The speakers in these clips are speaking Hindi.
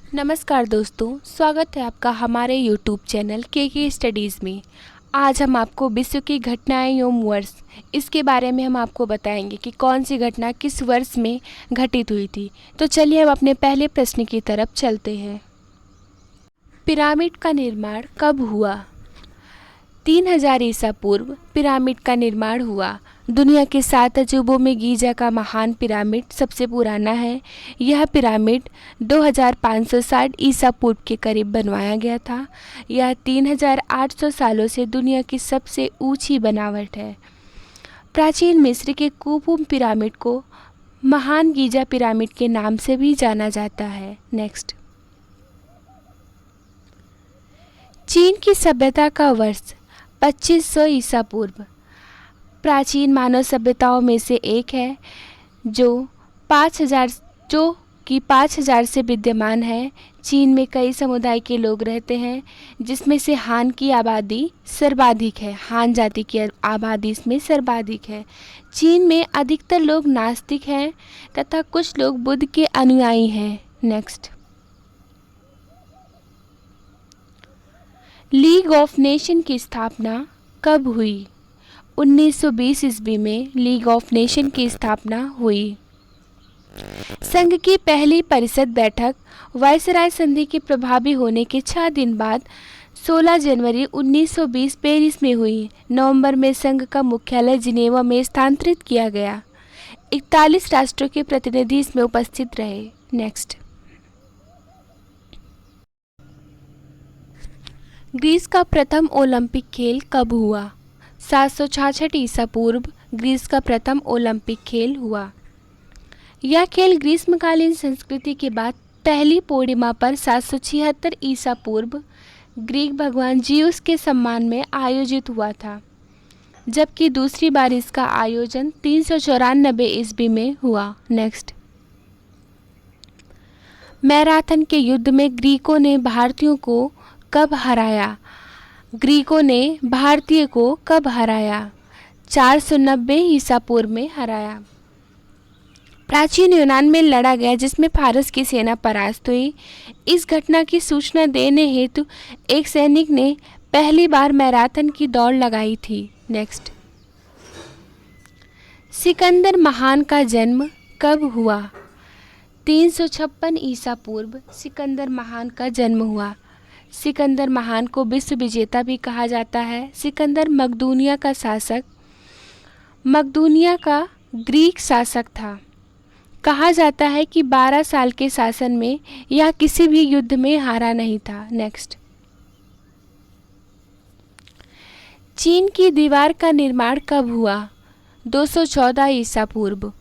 नमस्कार दोस्तों, स्वागत है आपका हमारे YouTube चैनल के स्टडीज़ में। आज हम आपको विश्व की घटनाएं एवं वर्ष इसके बारे में हम आपको बताएंगे कि कौन सी घटना किस वर्ष में घटित हुई थी। तो चलिए हम अपने पहले प्रश्न की तरफ चलते हैं। पिरामिड का निर्माण कब हुआ? 3000 ईसा पूर्व पिरामिड का निर्माण हुआ। दुनिया के 7 अजूबों में गीज़ा का महान पिरामिड सबसे पुराना है। यह पिरामिड 2560 ईसा पूर्व के करीब बनवाया गया था। यह 3800 सालों से दुनिया की सबसे ऊंची बनावट है। प्राचीन मिस्र के कुफू पिरामिड को महान गीज़ा पिरामिड के नाम से भी जाना जाता है। नेक्स्ट, चीन की सभ्यता का वर्ष 2500 ईसा पूर्व प्राचीन मानव सभ्यताओं में से एक है जो 5000 से विद्यमान है। चीन में कई समुदाय के लोग रहते हैं, जिसमें से हान की आबादी सर्वाधिक है। हान जाति की आबादी इसमें सर्वाधिक है। चीन में अधिकतर लोग नास्तिक हैं तथा कुछ लोग बुद्ध के अनुयायी हैं। नेक्स्ट, लीग ऑफ नेशन की स्थापना कब हुई? 1920 ईस्वी में लीग ऑफ नेशन की स्थापना हुई। संघ की पहली परिषद बैठक वायसराय संधि के प्रभावी होने के 6 दिन बाद 16 जनवरी 1920 पेरिस में हुई। नवंबर में संघ का मुख्यालय जिनेवा में स्थानांतरित किया गया। 41 राष्ट्रों के प्रतिनिधि इसमें उपस्थित रहे। नेक्स्ट, ग्रीस का प्रथम ओलंपिक खेल कब हुआ? 766 ईसा पूर्व ग्रीस का प्रथम ओलंपिक खेल हुआ। यह खेल ग्रीष्मकालीन संस्कृति के बाद पहली पूर्णिमा पर 776 ईसा पूर्व ग्रीक भगवान जियुस के सम्मान में आयोजित हुआ था, जबकि दूसरी बार इसका आयोजन 394 ईस्वी में हुआ। नेक्स्ट, मैराथन के युद्ध में ग्रीकों ने भारतीयों को कब हराया? ग्रीकों ने भारतीय को कब हराया? 490 ईसा पूर्व में हराया। प्राचीन यूनान में लड़ा गया, जिसमें फारस की सेना परास्त हुई। इस घटना की सूचना देने हेतु एक सैनिक ने पहली बार मैराथन की दौड़ लगाई थी। नेक्स्ट, सिकंदर महान का जन्म कब हुआ? 356 ईसा पूर्व सिकंदर महान का जन्म हुआ। सिकंदर महान को विश्व विजेता भी कहा जाता है। सिकंदर मकदूनिया का ग्रीक शासक था। कहा जाता है कि 12 साल के शासन में यह किसी भी युद्ध में हारा नहीं था। नेक्स्ट, चीन की दीवार का निर्माण कब हुआ? 214 ईसा पूर्व।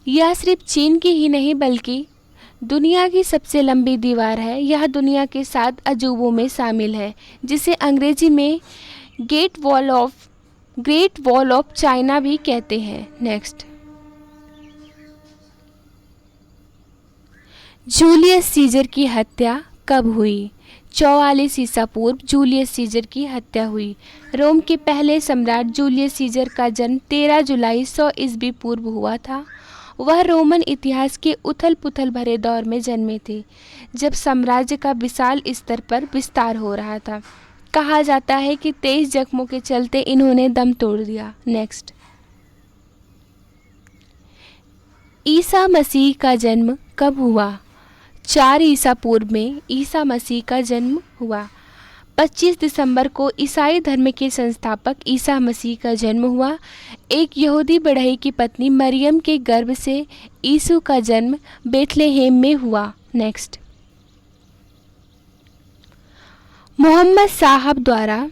यह सिर्फ चीन की ही नहीं बल्कि दुनिया की सबसे लंबी दीवार है। यह दुनिया के 7 अजूबों में शामिल है, जिसे अंग्रेजी में ग्रेट वॉल ऑफ चाइना भी कहते हैं। नेक्स्ट, जूलियस सीजर की हत्या कब हुई? 44 ईसा पूर्व जूलियस सीजर की हत्या हुई। रोम के पहले सम्राट जूलियस सीजर का जन्म 13 जुलाई 100 ईस्वी पूर्व हुआ था। वह रोमन इतिहास के उथल पुथल भरे दौर में जन्मे थे, जब साम्राज्य का विशाल स्तर पर विस्तार हो रहा था। कहा जाता है कि 23 जख्मों के चलते इन्होंने दम तोड़ दिया। नेक्स्ट, ईसा मसीह का जन्म कब हुआ? 4 ईसा पूर्व में ईसा मसीह का जन्म हुआ। 25 दिसंबर को ईसाई धर्म के संस्थापक ईसा मसीह का जन्म हुआ। एक यहूदी बढ़ई की पत्नी मरियम के गर्भ से यीशु का जन्म बेथलेहेम में हुआ। नेक्स्ट, मोहम्मद साहब द्वारा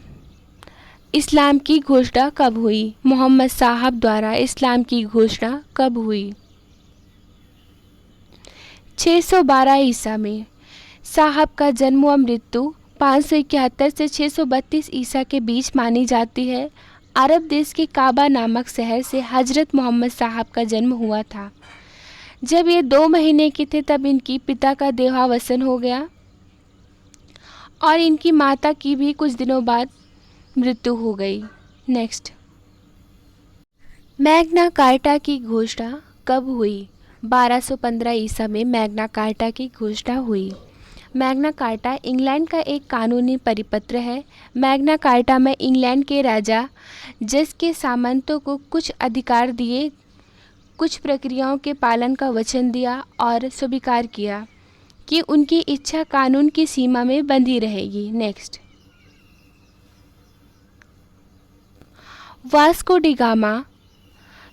इस्लाम की घोषणा कब हुई? मोहम्मद साहब द्वारा इस्लाम की घोषणा कब हुई? 612 ईसा में। साहब का जन्म व मृत्यु 571 से 632 ईसा के बीच मानी जाती है। अरब देश के काबा नामक शहर से हजरत मोहम्मद साहब का जन्म हुआ था। जब ये 2 महीने के थे तब इनकी पिता का देहावसान हो गया और इनकी माता की भी कुछ दिनों बाद मृत्यु हो गई। नेक्स्ट, मैग्ना कार्टा की घोषणा कब हुई? 1215 ईसा में मैग्ना कार्टा की घोषणा हुई। मैग्ना कार्टा इंग्लैंड का एक कानूनी परिपत्र है। मैग्ना कार्टा में इंग्लैंड के राजा जज के सामंतों को कुछ अधिकार दिए, कुछ प्रक्रियाओं के पालन का वचन दिया और स्वीकार किया कि उनकी इच्छा कानून की सीमा में बंधी रहेगी। नेक्स्ट, वास्को डी गामा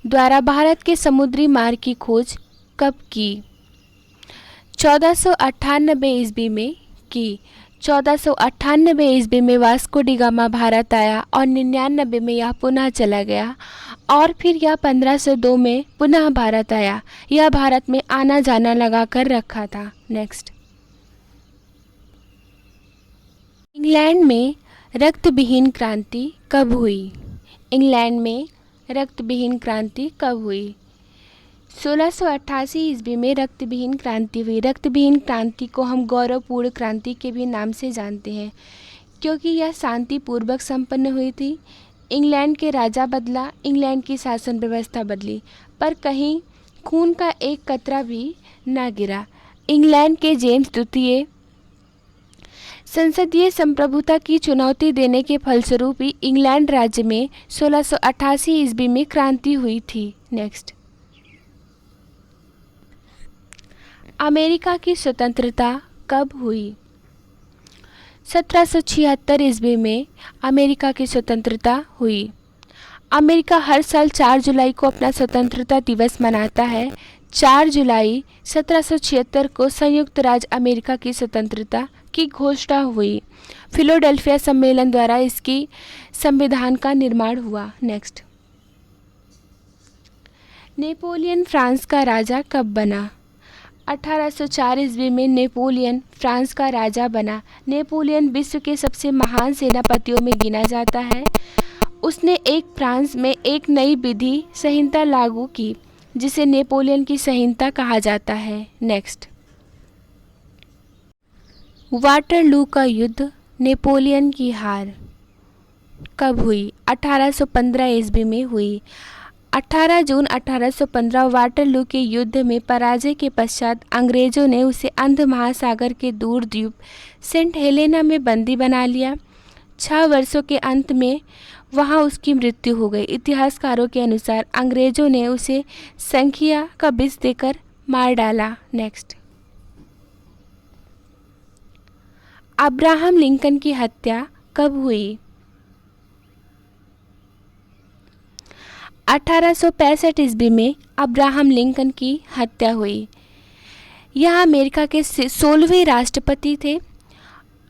द्वारा भारत के समुद्री मार्ग की खोज कब की? 1498 ईस्वी में की। 1498 ईस्वी में वास्को डी गामा भारत आया और 99 में यह पुनः चला गया और फिर यह 1502 में पुनः भारत आया। यह भारत में आना जाना लगा कर रखा था। नेक्स्ट, इंग्लैंड में रक्तविहीन क्रांति कब हुई? इंग्लैंड में रक्तविहीन क्रांति कब हुई? 1688 ईस्वी में रक्तविहीन क्रांति हुई। रक्तविहीन क्रांति को हम गौरवपूर्ण क्रांति के भी नाम से जानते हैं क्योंकि यह शांतिपूर्वक संपन्न हुई थी। इंग्लैंड के राजा बदला, इंग्लैंड की शासन व्यवस्था बदली, पर कहीं खून का एक कतरा भी न गिरा। इंग्लैंड के जेम्स द्वितीय संसदीय संप्रभुता की चुनौती देने के फलस्वरूप ही इंग्लैंड राज्य में 1688 ईस्वी में क्रांति हुई थी। नेक्स्ट, अमेरिका की स्वतंत्रता कब हुई? 1776 ईस्वी में अमेरिका की स्वतंत्रता हुई। अमेरिका हर साल 4 जुलाई को अपना स्वतंत्रता दिवस मनाता है। 4 जुलाई 1776 को संयुक्त राज्य अमेरिका की स्वतंत्रता की घोषणा हुई। फिलाडेल्फिया सम्मेलन द्वारा इसकी संविधान का निर्माण हुआ। नेक्स्ट, नेपोलियन फ्रांस का राजा कब बना? 1804 ईस्वी में नेपोलियन फ्रांस का राजा बना। नेपोलियन विश्व के सबसे महान सेनापतियों में गिना जाता है। उसने फ्रांस में एक नई विधि संहिता लागू की जिसे नेपोलियन की संहिता कहा जाता है। नेक्स्ट, वाटरलू का युद्ध, नेपोलियन की हार कब हुई? 1815 ईस्वी में हुई। 18 जून 1815 वाटरलू के युद्ध में पराजय के पश्चात अंग्रेजों ने उसे अंध महासागर के दूर द्वीप सेंट हेलेना में बंदी बना लिया। 6 वर्षों के अंत में वहां उसकी मृत्यु हो गई। इतिहासकारों के अनुसार अंग्रेजों ने उसे संखिया का विष देकर मार डाला। नेक्स्ट, अब्राहम लिंकन की हत्या कब हुई? 1865 ईस्वी में अब्राहम लिंकन की हत्या हुई। यह अमेरिका के 16वें राष्ट्रपति थे।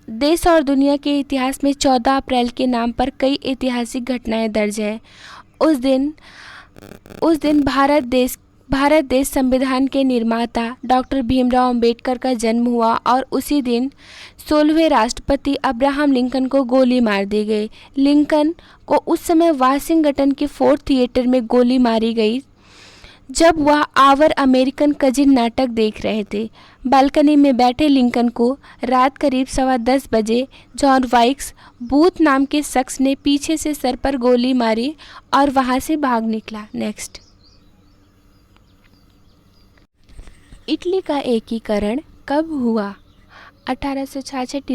देश और दुनिया के इतिहास में 14 अप्रैल के नाम पर कई ऐतिहासिक घटनाएं दर्ज हैं। उस दिन भारत देश संविधान के निर्माता डॉक्टर भीमराव अंबेडकर का जन्म हुआ और उसी दिन 16वें राष्ट्रपति अब्राहम लिंकन को गोली मार दी गई। लिंकन को उस समय वाशिंगटन के फोर्ट थिएटर में गोली मारी गई जब वह आवर अमेरिकन कजिन नाटक देख रहे थे। बालकनी में बैठे लिंकन को रात करीब 10:15 बजे जॉन वाइक्स बूथ नाम के शख्स ने पीछे से सर पर गोली मारी और वहां से भाग निकला। नेक्स्ट, इटली का एकीकरण कब हुआ? 1866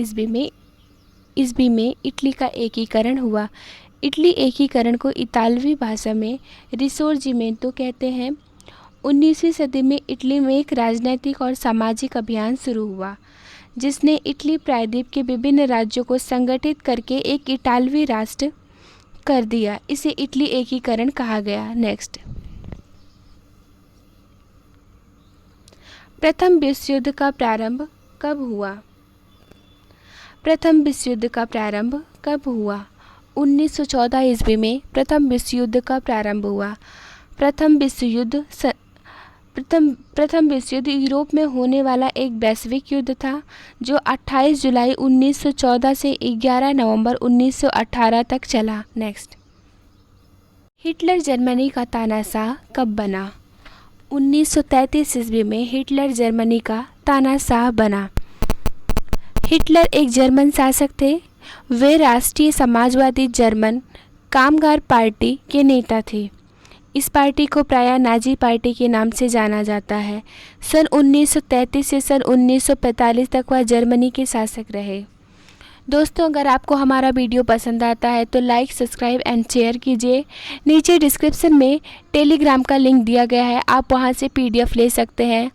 ईस्वी में इटली का एकीकरण हुआ। इटली एकीकरण को इतालवी भाषा में रिसोर्जिमेंटो कहते हैं। 19वीं सदी में इटली में एक राजनीतिक और सामाजिक अभियान शुरू हुआ जिसने इटली प्रायद्वीप के विभिन्न राज्यों को संगठित करके एक इटालवी राष्ट्र कर दिया। इसे इटली एकीकरण कहा गया। नेक्स्ट, प्रथम विश्व युद्ध का प्रारंभ कब हुआ? प्रथम विश्व युद्ध का प्रारंभ कब हुआ? 1914 ईस्वी में प्रथम विश्व युद्ध का प्रारंभ हुआ। प्रथम विश्व युद्ध यूरोप में होने वाला एक वैश्विक युद्ध था जो 28 जुलाई 1914 से 11 नवंबर 1918 तक चला। नेक्स्ट, हिटलर जर्मनी का तानाशाह कब बना? 1933 ईस्वी में हिटलर जर्मनी का तानाशाह बना। हिटलर एक जर्मन शासक थे। वे राष्ट्रीय समाजवादी जर्मन कामगार पार्टी के नेता थे। इस पार्टी को प्रायः नाजी पार्टी के नाम से जाना जाता है। सन 1933 से सन 1945 तक वह जर्मनी के शासक रहे। दोस्तों, अगर आपको हमारा वीडियो पसंद आता है तो लाइक, सब्सक्राइब एंड शेयर कीजिए। नीचे डिस्क्रिप्शन में टेलीग्राम का लिंक दिया गया है, आप वहां से PDF ले सकते हैं